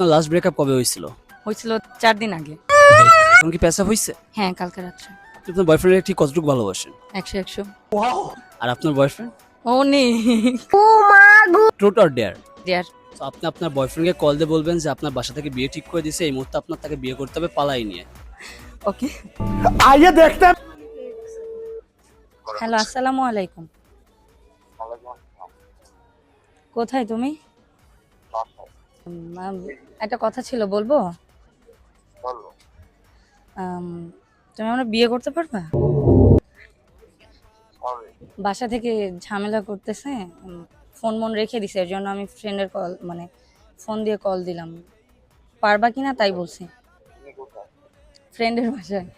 আপনার last breakup কবে হয়েছিল? হয়েছিল 4 দিন আগে। এখন কি প্যাচআপ হইছে? হ্যাঁ, কালকে রাত্রে। আপনি আপনার বয়ফ্রেন্ডের ঠিক কতটুকু ভালোবাসেন? 100 আর আপনার বয়ফ্রেন্ড? অনেক। Truth or dare? ডিয়ার। তো আপনি আপনার বয়ফ্রেন্ডকে কল দিয়ে বলবেন যে আপনার বাসা থেকে বিয়ে ঠিক করে দিয়েছে, এই মুহূর্তে আপনার তাকে বিয়ে করতে হবে পালাই নিয়ে। ওকে। आइए देखते हैं। হ্যালো, আসসালামু আলাইকুম। কোথায় তুমি? একটা কথা ছিল, বলবো? আম, তুমি আমরা বিয়ে করতে পারবা? বাসা থেকে ঝামেলা করতেছে, ফোন মন রেখে দিছে, এর জন্য আমি ফ্রেন্ডের কল মানে ফোন দিয়ে কল দিলাম। পারবা কিনা তাই বলছি। ফ্রেন্ডের বাসায়।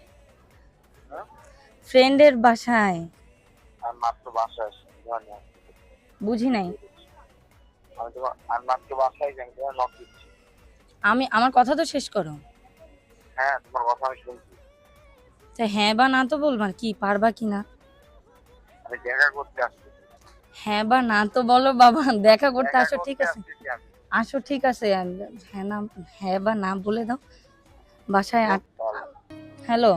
ফ্রেন্ডের বাসায়। আমি মাত্র বাসায় আসি, বুঝি নাই। আমি মাত্র বাসায় যাই, নক দিচ্ছি। আমার কথা তো শেষ করো। হ্যাঁ, তোমার কথা আমি শুনছি। তা হ্যাঁ বা না তো বলবা, কি পারবা কিনা। আমি দেখা করতে আসছি। হ্যাঁ বা না তো বলো বাবা, দেখা করতে আসো, ঠিক আছে। আসতেছি আমি। আসো, ঠিক আছে। হ্যাঁ না, হ্যাঁ বা না বলে দাও। বাসায় চল। হ্যালো।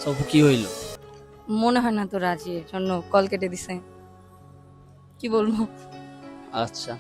সব কি হইল? মনে হয় না তো রাজি, এর জন্য কল কেটে দিছে। কি বলবো। আচ্ছা।